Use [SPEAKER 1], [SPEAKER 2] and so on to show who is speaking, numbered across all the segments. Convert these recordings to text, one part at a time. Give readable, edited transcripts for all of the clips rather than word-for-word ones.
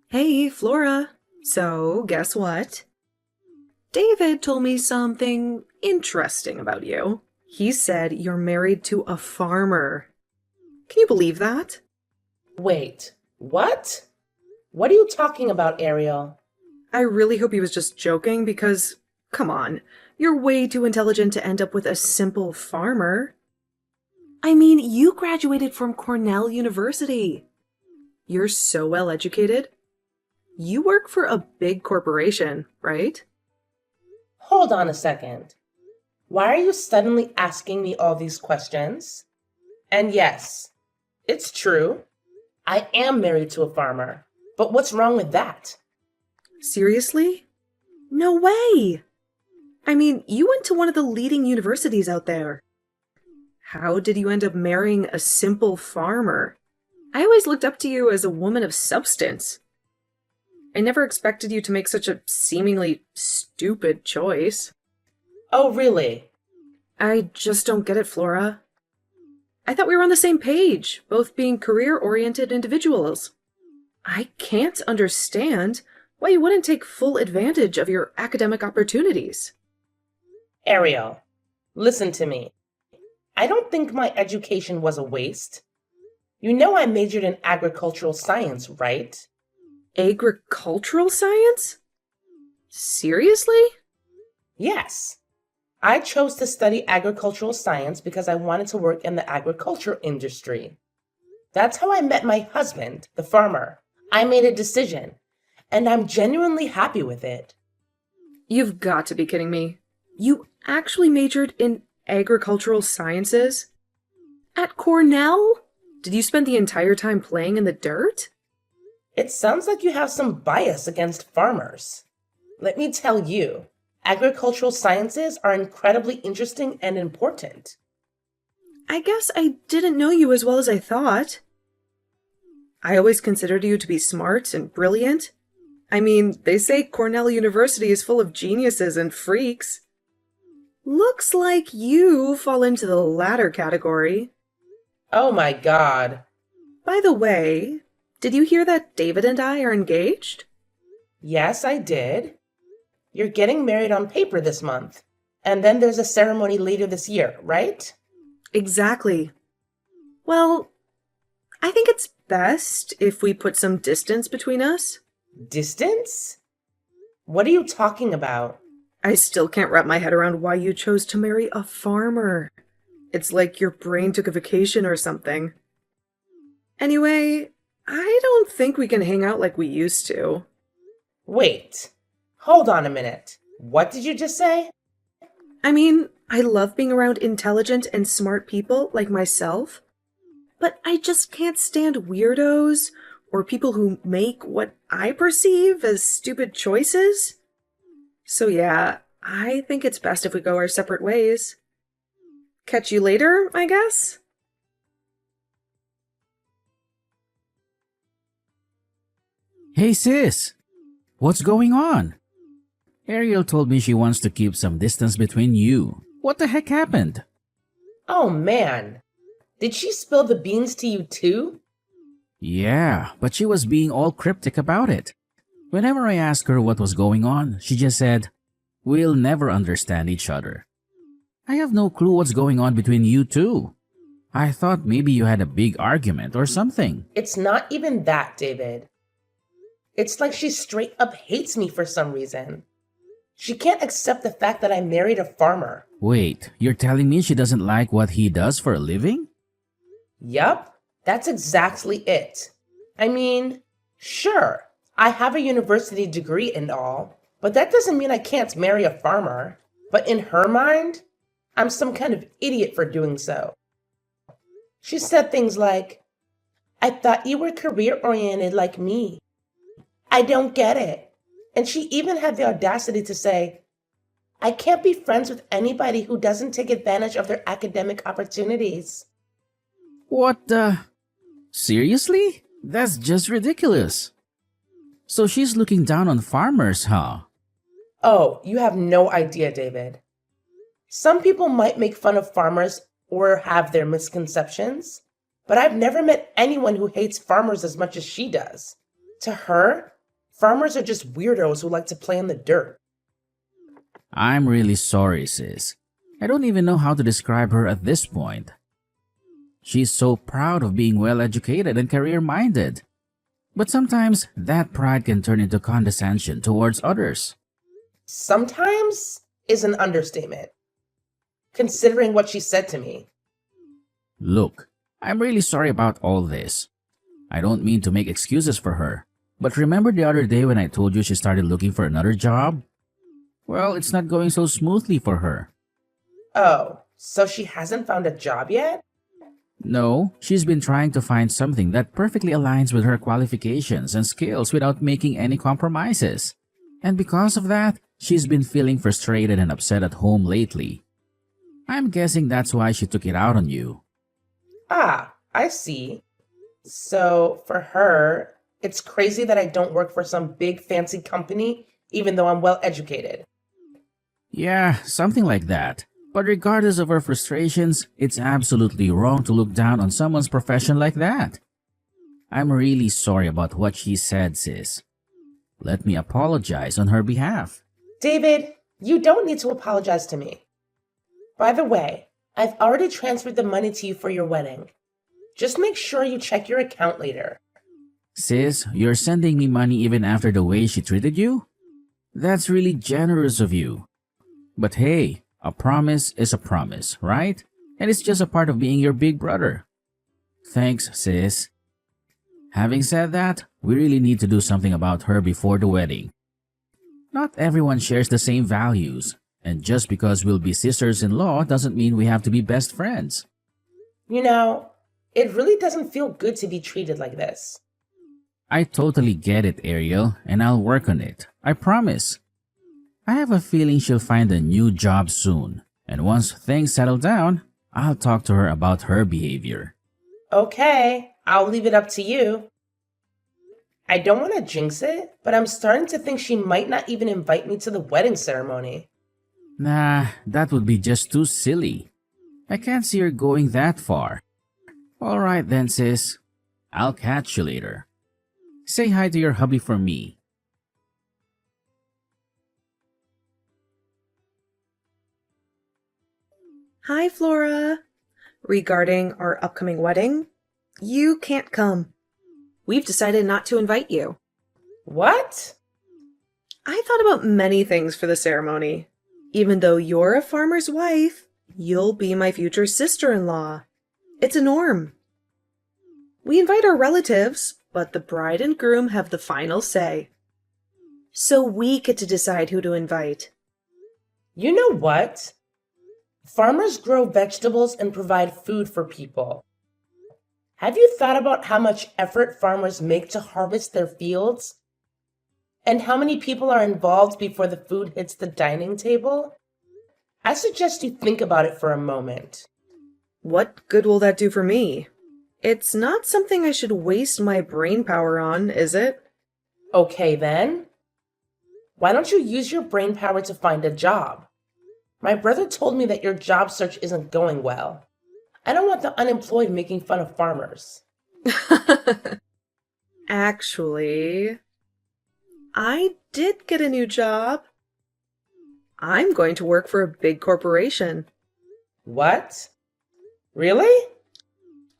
[SPEAKER 1] Hey, Flora. So, guess what? David told me something interesting about you. He said you're married to a farmer. Can you believe that?
[SPEAKER 2] Wait, what? What are you talking about, Ariel?
[SPEAKER 1] I really hope he was just joking because, come on, you're way too intelligent to end up with a simple farmer. I mean, you graduated from Cornell University. You're so well educated. You work for a big corporation, right?
[SPEAKER 2] Hold on a second. Why are you suddenly asking me all these questions? And yes, it's true. I am married to a farmer. But what's wrong with that?
[SPEAKER 1] Seriously? No way! I mean, you went to one of the leading universities out there. How did you end up marrying a simple farmer? I always looked up to you as a woman of substance. I never expected you to make such a seemingly stupid choice.
[SPEAKER 2] Oh, really?
[SPEAKER 1] I just don't get it, Flora. I thought we were on the same page, both being career-oriented individuals. I can't understand why you wouldn't take full advantage of your academic opportunities.
[SPEAKER 2] Ariel, listen to me. I don't think my education was a waste. You know I majored in agricultural science, right?
[SPEAKER 1] Agricultural science? Seriously?
[SPEAKER 2] Yes. I chose to study agricultural science because I wanted to work in the agriculture industry. That's how I met my husband, the farmer. I made a decision, and I'm genuinely happy with it.
[SPEAKER 1] You've got to be kidding me. You actually majored in agricultural sciences? At Cornell? Did you spend the entire time playing in the dirt?
[SPEAKER 2] It sounds like you have some bias against farmers. Let me tell you, agricultural sciences are incredibly interesting and important.
[SPEAKER 1] I guess I didn't know you as well as I thought. I always considered you to be smart and brilliant. I mean, they say Cornell University is full of geniuses and freaks. Looks like you fall into the latter category.
[SPEAKER 2] Oh my God.
[SPEAKER 1] By the way, did you hear that David and I are engaged?
[SPEAKER 2] Yes, I did. You're getting married on paper this month. And then there's a ceremony later this year, right?
[SPEAKER 1] Exactly. Well, I think it's best if we put some distance between us.
[SPEAKER 2] Distance? What are you talking about?
[SPEAKER 1] I still can't wrap my head around why you chose to marry a farmer. It's like your brain took a vacation or something. Anyway, I don't think we can hang out like we used to.
[SPEAKER 2] Wait, hold on a minute. What did you just say?
[SPEAKER 1] I mean, I love being around intelligent and smart people like myself, but I just can't stand weirdos or people who make what I perceive as stupid choices. So yeah, I think it's best if we go our separate ways. Catch you later, I guess?
[SPEAKER 3] Hey sis, what's going on? Ariel told me she wants to keep some distance between you. What the heck happened?
[SPEAKER 2] Oh man, did she spill the beans to you too?
[SPEAKER 3] Yeah, but she was being all cryptic about it. Whenever I asked her what was going on, she just said, "We'll never understand each other." I have no clue what's going on between you two. I thought maybe you had a big argument or something.
[SPEAKER 2] It's not even that, David. It's like she straight up hates me for some reason. She can't accept the fact that I married a farmer.
[SPEAKER 3] Wait, you're telling me she doesn't like what he does for a living?
[SPEAKER 2] Yup, that's exactly it. I mean, sure, I have a university degree and all, but that doesn't mean I can't marry a farmer. But in her mind, I'm some kind of idiot for doing so. She said things like, "I thought you were career oriented like me. I don't get it." And she even had the audacity to say, "I can't be friends with anybody who doesn't take advantage of their academic opportunities."
[SPEAKER 3] What the? Seriously? That's just ridiculous. So she's looking down on farmers, huh?
[SPEAKER 2] Oh, you have no idea, David. Some people might make fun of farmers or have their misconceptions, but I've never met anyone who hates farmers as much as she does. To her, Farmers are just weirdos who like to play in the dirt.
[SPEAKER 3] I'm really sorry, sis. I don't even know how to describe her at this point. She's so proud of being well educated and career minded. But sometimes that pride can turn into condescension towards others.
[SPEAKER 2] Sometimes is an understatement, considering what she said to me.
[SPEAKER 3] Look, I'm really sorry about all this. I don't mean to make excuses for her, but remember the other day when I told you she started looking for another job? Well, it's not going so smoothly for her.
[SPEAKER 2] Oh, so she hasn't found a job yet?
[SPEAKER 3] No, she's been trying to find something that perfectly aligns with her qualifications and skills without making any compromises. And because of that, she's been feeling frustrated and upset at home lately. I'm guessing that's why she took it out on you.
[SPEAKER 2] Ah, I see. So, for her, it's crazy that I don't work for some big fancy company, even though I'm well educated.
[SPEAKER 3] Yeah, something like that. But regardless of her frustrations, it's absolutely wrong to look down on someone's profession like that. I'm really sorry about what she said, sis. Let me apologize on her behalf.
[SPEAKER 2] David, you don't need to apologize to me. By the way, I've already transferred the money to you for your wedding. Just make sure you check your account later.
[SPEAKER 3] Sis, you're sending me money even after the way she treated you? That's really generous of you. But hey, a promise is a promise, right? And it's just a part of being your big brother. Thanks, sis. Having said that, we really need to do something about her before the wedding. Not everyone shares the same values, and just because we'll be sisters-in-law doesn't mean we have to be best friends.
[SPEAKER 2] You know, it really doesn't feel good to be treated like this.
[SPEAKER 3] I totally get it, Ariel, and I'll work on it. I promise. I have a feeling she'll find a new job soon, and once things settle down, I'll talk to her about her behavior.
[SPEAKER 2] Okay, I'll leave it up to you. I don't want to jinx it, but I'm starting to think she might not even invite me to the wedding ceremony.
[SPEAKER 3] Nah, that would be just too silly. I can't see her going that far. Alright then, sis. I'll catch you later. Say hi to your hubby for me.
[SPEAKER 1] Hi, Flora. Regarding our upcoming wedding, you can't come. We've decided not to invite you.
[SPEAKER 2] What?
[SPEAKER 1] I thought about many things for the ceremony. Even though you're a farmer's wife, you'll be my future sister-in-law. It's a norm. We invite our relatives, but the bride and groom have the final say. So we get to decide who to invite.
[SPEAKER 2] You know what? Farmers grow vegetables and provide food for people. Have you thought about how much effort farmers make to harvest their fields? And how many people are involved before the food hits the dining table? I suggest you think about it for a moment.
[SPEAKER 1] What good will that do for me? It's not something I should waste my brain power on, is it?
[SPEAKER 2] Okay then. Why don't you use your brain power to find a job? My brother told me that your job search isn't going well. I don't want the unemployed making fun of farmers.
[SPEAKER 1] Actually, I did get a new job. I'm going to work for a big corporation.
[SPEAKER 2] What? Really?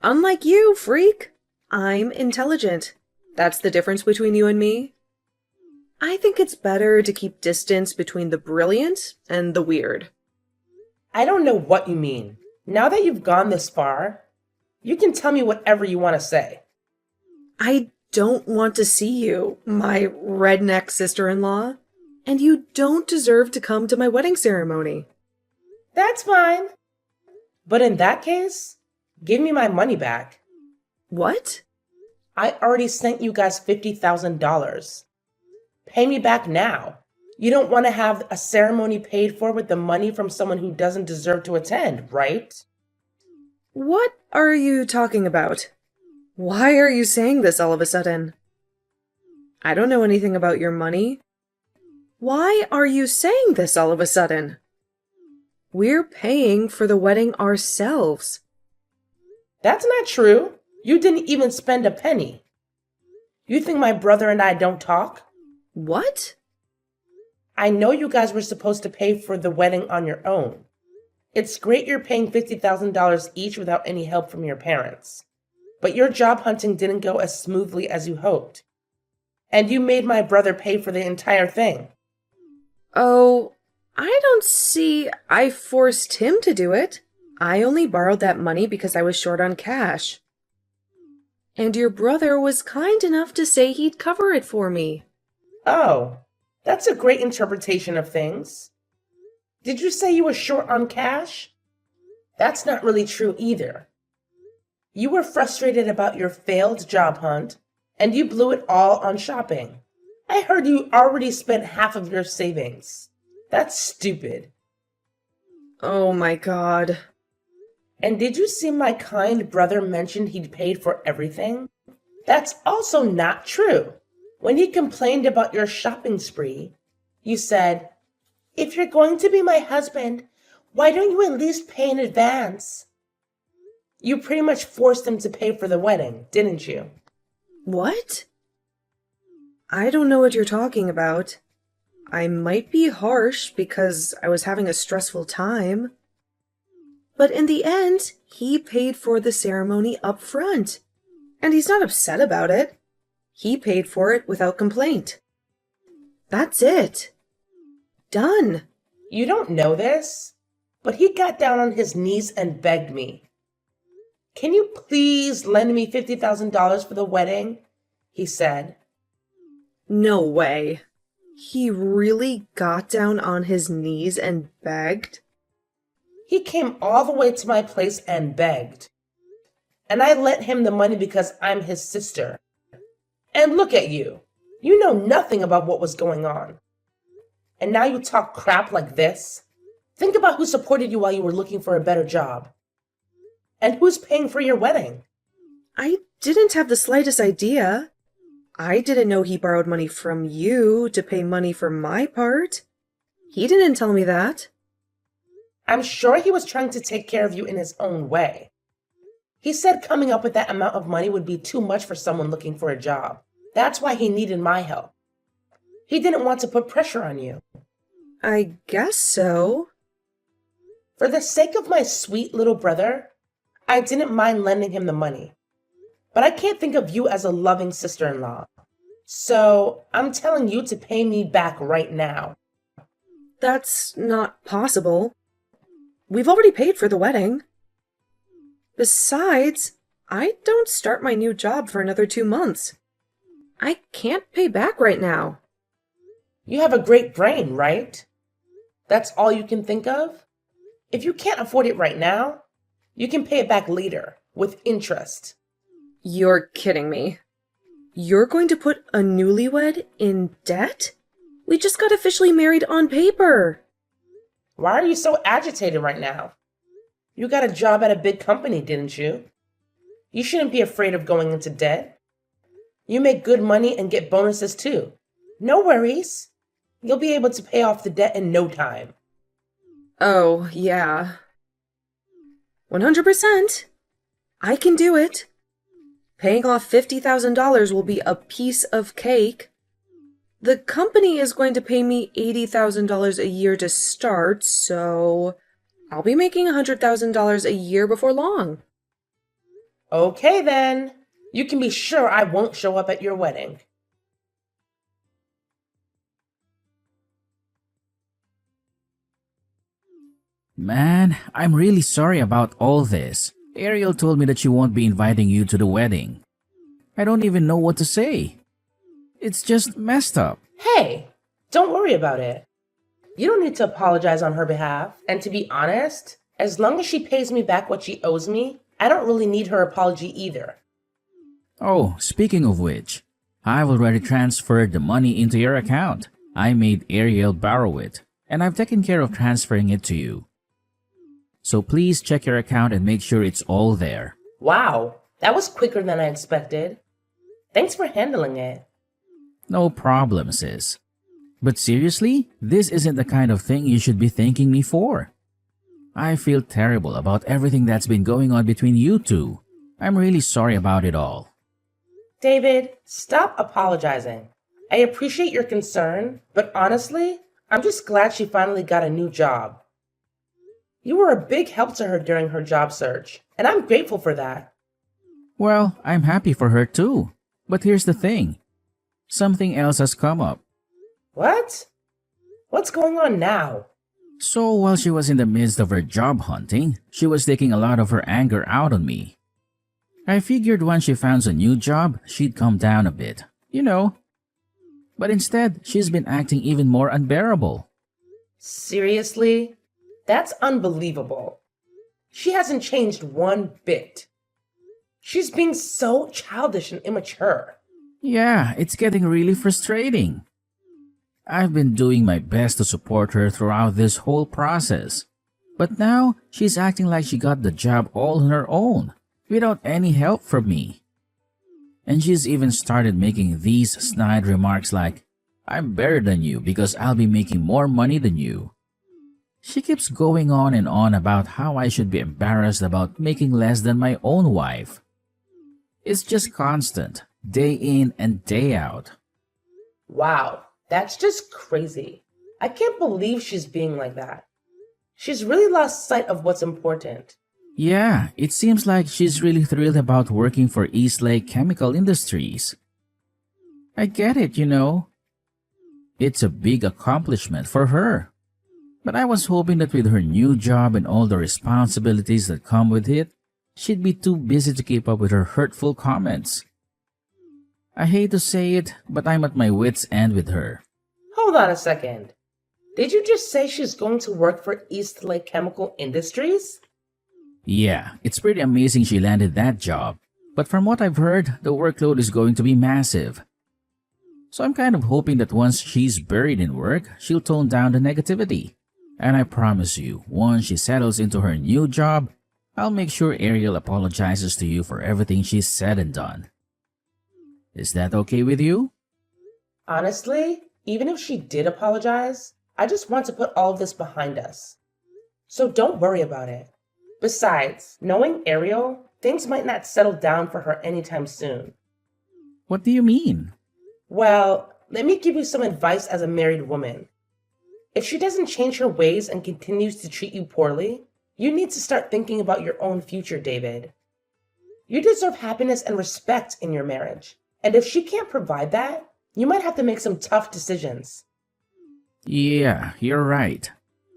[SPEAKER 1] Unlike you, freak. I'm intelligent. That's the difference between you and me. I think it's better to keep distance between the brilliant and the weird.
[SPEAKER 2] I don't know what you mean. Now that you've gone this far, you can tell me whatever you want to say.
[SPEAKER 1] I don't want to see you, my redneck sister-in-law, and you don't deserve to come to my wedding ceremony.
[SPEAKER 2] That's fine. But in that case, give me my money back.
[SPEAKER 1] What?
[SPEAKER 2] I already sent you guys $50,000. Pay me back now. You don't want to have a ceremony paid for with the money from someone who doesn't deserve to attend, right?
[SPEAKER 1] What are you talking about? Why are you saying this all of a sudden? I don't know anything about your money. Why are you saying this all of a sudden? We're paying for the wedding ourselves.
[SPEAKER 2] That's not true. You didn't even spend a penny. You think my brother and I don't talk?
[SPEAKER 1] What?
[SPEAKER 2] I know you guys were supposed to pay for the wedding on your own. It's great you're paying $50,000 each without any help from your parents. But your job hunting didn't go as smoothly as you hoped. And you made my brother pay for the entire thing.
[SPEAKER 1] Oh, I don't see I forced him to do it. I only borrowed that money because I was short on cash. And your brother was kind enough to say he'd cover it for me.
[SPEAKER 2] Oh, that's a great interpretation of things. Did you say you were short on cash? That's not really true either. You were frustrated about your failed job hunt, and you blew it all on shopping. I heard you already spent half of your savings. That's stupid.
[SPEAKER 1] Oh my god.
[SPEAKER 2] And did you see my kind brother mention he'd paid for everything? That's also not true. When he complained about your shopping spree, you said, "If you're going to be my husband, why don't you at least pay in advance?" You pretty much forced him to pay for the wedding, didn't you?
[SPEAKER 1] What? I don't know what you're talking about. I might be harsh because I was having a stressful time. But in the end, he paid for the ceremony up front. And he's not upset about it. He paid for it without complaint. That's it. Done.
[SPEAKER 2] You don't know this, but he got down on his knees and begged me. "Can you please lend me $50,000 for the wedding?" he said.
[SPEAKER 1] No way. He really got down on his knees and begged?
[SPEAKER 2] He came all the way to my place and begged. And I lent him the money because I'm his sister. And look at you. You know nothing about what was going on. And now you talk crap like this? Think about who supported you while you were looking for a better job. And who's paying for your wedding?
[SPEAKER 1] I didn't have the slightest idea. I didn't know he borrowed money from you to pay money for my part. He didn't tell me that.
[SPEAKER 2] I'm sure he was trying to take care of you in his own way. He said coming up with that amount of money would be too much for someone looking for a job. That's why he needed my help. He didn't want to put pressure on you.
[SPEAKER 1] I guess so.
[SPEAKER 2] For the sake of my sweet little brother, I didn't mind lending him the money. But I can't think of you as a loving sister-in-law. So I'm telling you to pay me back right now.
[SPEAKER 1] That's not possible. We've already paid for the wedding. Besides, I don't start my new job for another 2 months. I can't pay back right now.
[SPEAKER 2] You have a great brain, right? That's all you can think of? If you can't afford it right now, you can pay it back later, with interest.
[SPEAKER 1] You're kidding me. You're going to put a newlywed in debt? We just got officially married on paper.
[SPEAKER 2] Why are you so agitated right now? You got a job at a big company, didn't you? You shouldn't be afraid of going into debt. You make good money and get bonuses too. No worries. You'll be able to pay off the debt in no time.
[SPEAKER 1] Oh, yeah. 100%. I can do it. Paying off $50,000 will be a piece of cake. The company is going to pay me $80,000 a year to start, so I'll be making $100,000 a year before long.
[SPEAKER 2] Okay then. You can be sure I won't show up at your wedding.
[SPEAKER 3] Man, I'm really sorry about all this. Ariel told me that she won't be inviting you to the wedding. I don't even know what to say. It's just messed up.
[SPEAKER 2] Hey, don't worry about it. You don't need to apologize on her behalf. And to be honest, as long as she pays me back what she owes me, I don't really need her apology either.
[SPEAKER 3] Oh, speaking of which, I've already transferred the money into your account. I made Ariel borrow it, and I've taken care of transferring it to you. So please check your account and make sure it's all there.
[SPEAKER 2] Wow, that was quicker than I expected. Thanks for handling it.
[SPEAKER 3] No problem, sis. But seriously, this isn't the kind of thing you should be thanking me for. I feel terrible about everything that's been going on between you two. I'm really sorry about it all.
[SPEAKER 2] David, stop apologizing. I appreciate your concern, but honestly, I'm just glad she finally got a new job. You were a big help to her during her job search, and I'm grateful for that.
[SPEAKER 3] Well, I'm happy for her too. But here's the thing, something else has come up.
[SPEAKER 2] What? What's going on now?
[SPEAKER 3] So while she was in the midst of her job hunting, she was taking a lot of her anger out on me. I figured once she found a new job, she'd calm down a bit, you know. But instead, she's been acting even more unbearable.
[SPEAKER 2] Seriously? That's unbelievable. She hasn't changed one bit. She's being so childish and immature.
[SPEAKER 3] Yeah, it's getting really frustrating. I've been doing my best to support her throughout this whole process. But now, she's acting like she got the job all on her own, without any help from me. And she's even started making these snide remarks like, I'm better than you because I'll be making more money than you. She keeps going on and on about how I should be embarrassed about making less than my own wife. It's just constant, day in and day out.
[SPEAKER 2] Wow, that's just crazy. I can't believe she's being like that. She's really lost sight of what's important.
[SPEAKER 3] Yeah, it seems like she's really thrilled about working for Eastlake Chemical Industries. I get it, you know. It's a big accomplishment for her. But I was hoping that with her new job and all the responsibilities that come with it, she'd be too busy to keep up with her hurtful comments. I hate to say it, but I'm at my wit's end with her.
[SPEAKER 2] Hold on a second. Did you just say she's going to work for Eastlake Chemical Industries?
[SPEAKER 3] Yeah, it's pretty amazing she landed that job. But from what I've heard, the workload is going to be massive. So I'm kind of hoping that once she's buried in work, she'll tone down the negativity. And I promise you, once she settles into her new job, I'll make sure Ariel apologizes to you for everything she's said and done. Is that okay with you?
[SPEAKER 2] Honestly, even if she did apologize, I just want to put all of this behind us. So don't worry about it. Besides, knowing Ariel, things might not settle down for her anytime soon.
[SPEAKER 3] What do you mean?
[SPEAKER 2] Well, let me give you some advice as a married woman. If she doesn't change her ways and continues to treat you poorly, you need to start thinking about your own future, David. You deserve happiness and respect in your marriage. And if she can't provide that, you might have to make some tough decisions.
[SPEAKER 3] Yeah, you're right.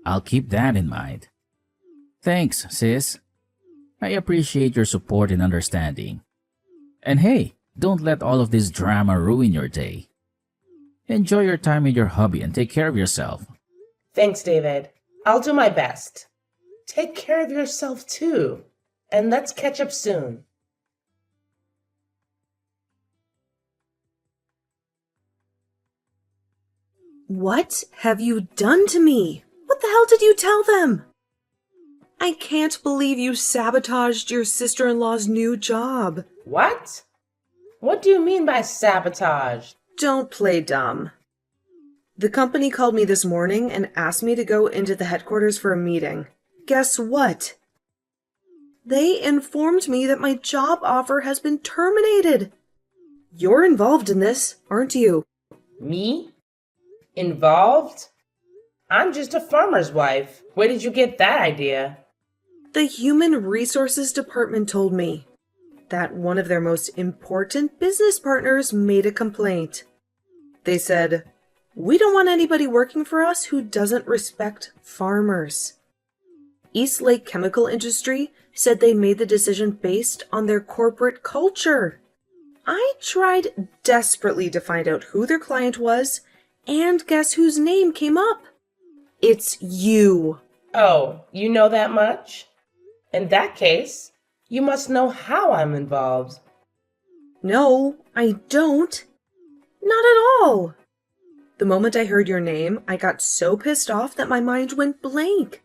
[SPEAKER 3] I'll keep that in mind. Thanks, sis. I appreciate your support and understanding. And hey, don't let all of this drama ruin your day. Enjoy your time with your hubby and take care of yourself.
[SPEAKER 2] Thanks, David. I'll do my best. Take care of yourself too. And let's catch up soon.
[SPEAKER 1] What have you done to me? What the hell did you tell them? I can't believe you sabotaged your sister-in-law's new job.
[SPEAKER 2] What? What do you mean by sabotage?
[SPEAKER 1] Don't play dumb. The company called me this morning and asked me to go into the headquarters for a meeting. Guess what? They informed me that my job offer has been terminated. You're involved in this, aren't you?
[SPEAKER 2] Me? Involved? I'm just a farmer's wife. Where did you get that idea?
[SPEAKER 1] The Human Resources Department told me that one of their most important business partners made a complaint. They said, "We don't want anybody working for us who doesn't respect farmers." Eastlake Chemical Industry said they made the decision based on their corporate culture. I tried desperately to find out who their client was, and guess whose name came up? It's you.
[SPEAKER 2] Oh, you know that much? In that case, you must know how I'm involved.
[SPEAKER 1] No, I don't. Not at all. The moment I heard your name, I got so pissed off that my mind went blank.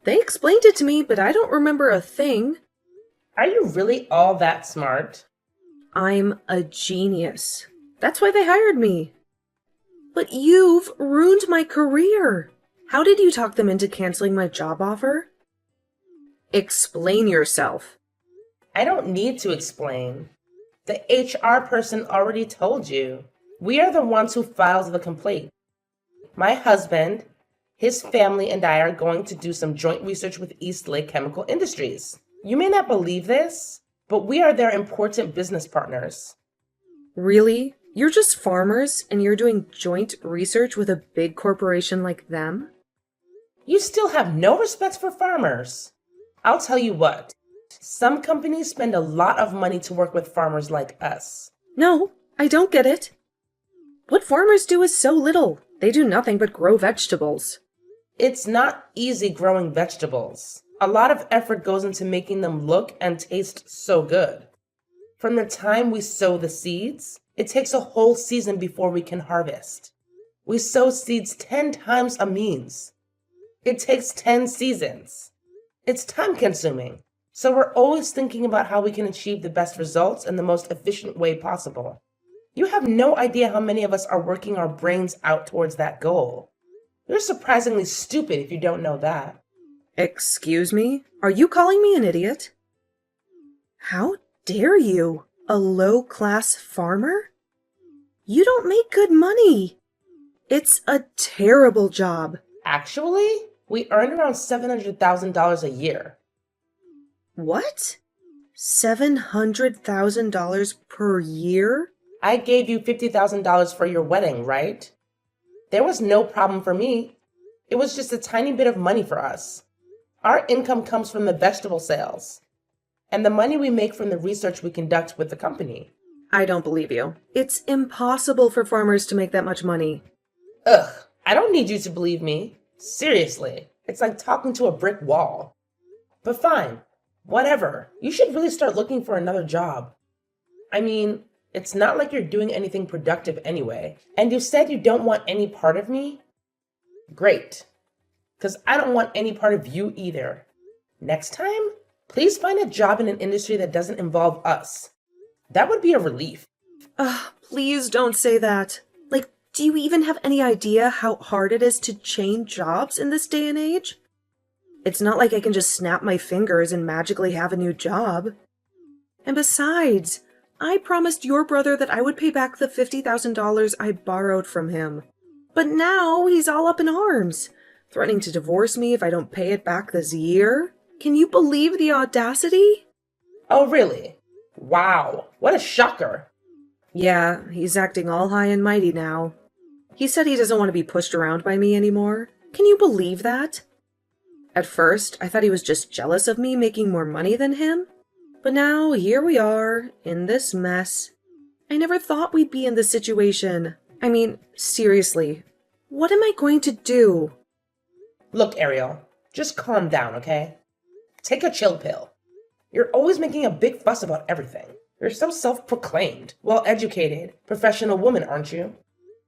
[SPEAKER 1] They explained it to me, but I don't remember a thing.
[SPEAKER 2] Are you really all that smart?
[SPEAKER 1] I'm a genius. That's why they hired me. But you've ruined my career. How did you talk them into canceling my job offer? Explain yourself.
[SPEAKER 2] I don't need to explain. The HR person already told you. We are the ones who files the complaint. My husband, his family, and I are going to do some joint research with Eastlake Chemical Industries. You may not believe this, but we are their important business partners.
[SPEAKER 1] Really? You're just farmers and you're doing joint research with a big corporation like them?
[SPEAKER 2] You still have no respect for farmers. I'll tell you what, some companies spend a lot of money to work with farmers like us.
[SPEAKER 1] No, I don't get it. What farmers do is so little. They do nothing but grow vegetables.
[SPEAKER 2] It's not easy growing vegetables. A lot of effort goes into making them look and taste so good. From the time we sow the seeds, it takes a whole season before we can harvest. We sow seeds 10 times a means. It takes 10 seasons. It's time consuming. So we're always thinking about how we can achieve the best results in the most efficient way possible. You have no idea how many of us are working our brains out towards that goal. You're surprisingly stupid if you don't know that.
[SPEAKER 1] Excuse me? Are you calling me an idiot? How dare you? A low-class farmer? You don't make good money. It's a terrible job.
[SPEAKER 2] Actually, we earn around $700,000 a year.
[SPEAKER 1] What? $700,000 per year?
[SPEAKER 2] I gave you $50,000 for your wedding, right? There was no problem for me. It was just a tiny bit of money for us. Our income comes from the vegetable sales and the money we make from the research we conduct with the company.
[SPEAKER 1] I don't believe you. It's impossible for farmers to make that much money.
[SPEAKER 2] Ugh, I don't need you to believe me. Seriously, it's like talking to a brick wall. But fine, whatever. You should really start looking for another job. I mean, it's not like you're doing anything productive anyway. And you said you don't want any part of me? Great. Because I don't want any part of you either. Next time, please find a job in an industry that doesn't involve us. That would be a relief.
[SPEAKER 1] Please don't say that. Like, do you even have any idea how hard it is to change jobs in this day and age? It's not like I can just snap my fingers and magically have a new job. And besides, I promised your brother that I would pay back the $50,000 I borrowed from him. But now he's all up in arms, threatening to divorce me if I don't pay it back this year. Can you believe the audacity?
[SPEAKER 2] Oh, really? Wow, what a shocker.
[SPEAKER 1] Yeah, he's acting all high and mighty now. He said he doesn't want to be pushed around by me anymore. Can you believe that? At first, I thought he was just jealous of me making more money than him. But now, here we are, in this mess. I never thought we'd be in this situation. I mean, seriously, what am I going to do?
[SPEAKER 2] Look, Ariel, just calm down, okay? Take a chill pill. You're always making a big fuss about everything. You're so self-proclaimed, well-educated, professional woman, aren't you?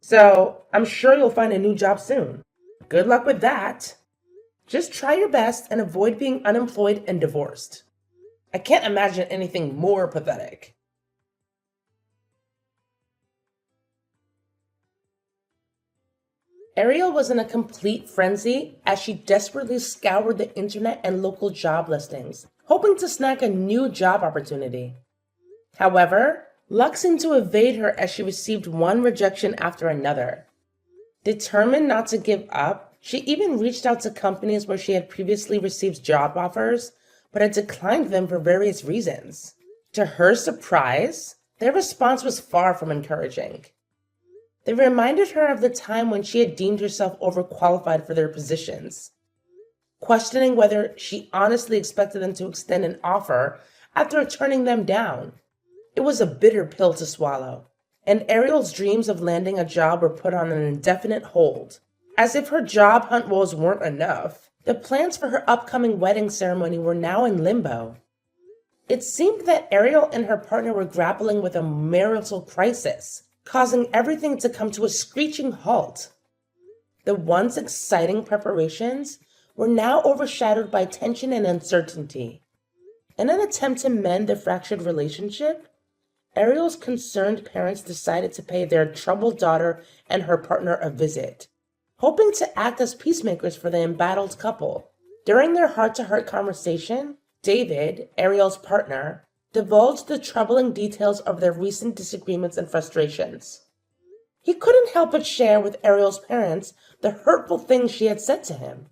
[SPEAKER 2] So, I'm sure you'll find a new job soon. Good luck with that. Just try your best and avoid being unemployed and divorced. I can't imagine anything more pathetic. Ariel was in a complete frenzy as she desperately scoured the internet and local job listings, hoping to snag a new job opportunity. However, luck seemed to evade her as she received one rejection after another. Determined not to give up, she even reached out to companies where she had previously received job offers, but had declined them for various reasons. To her surprise, their response was far from encouraging. They reminded her of the time when she had deemed herself overqualified for their positions, questioning whether she honestly expected them to extend an offer after turning them down. It was a bitter pill to swallow, and Ariel's dreams of landing a job were put on an indefinite hold. As if her job hunt woes weren't enough, the plans for her upcoming wedding ceremony were now in limbo. It seemed that Ariel and her partner were grappling with a marital crisis, causing everything to come to a screeching halt. The once exciting preparations were now overshadowed by tension and uncertainty. In an attempt to mend the fractured relationship, Ariel's concerned parents decided to pay their troubled daughter and her partner a visit, hoping to act as peacemakers for the embattled couple. During their heart-to-heart conversation, David, Ariel's partner, divulged the troubling details of their recent disagreements and frustrations. He couldn't help but share with Ariel's parents the hurtful things she had said to him.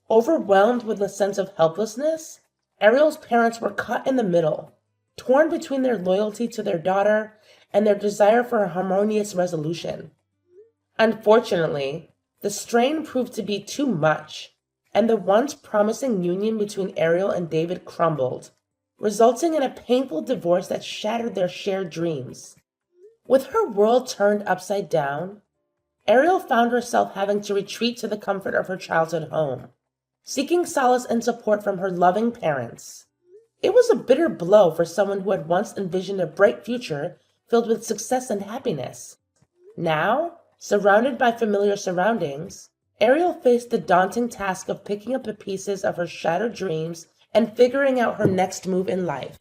[SPEAKER 2] Overwhelmed with a sense of helplessness, Ariel's parents were caught in the middle, torn between their loyalty to their daughter and their desire for a harmonious resolution. Unfortunately, the strain proved to be too much, and the once promising union between Ariel and David crumbled, resulting in a painful divorce that shattered their shared dreams. With her world turned upside down, Ariel found herself having to retreat to the comfort of her childhood home, seeking solace and support from her loving parents. It was a bitter blow for someone who had once envisioned a bright future filled with success and happiness. Now, surrounded by familiar surroundings, Ariel faced the daunting task of picking up the pieces of her shattered dreams and figuring out her next move in life.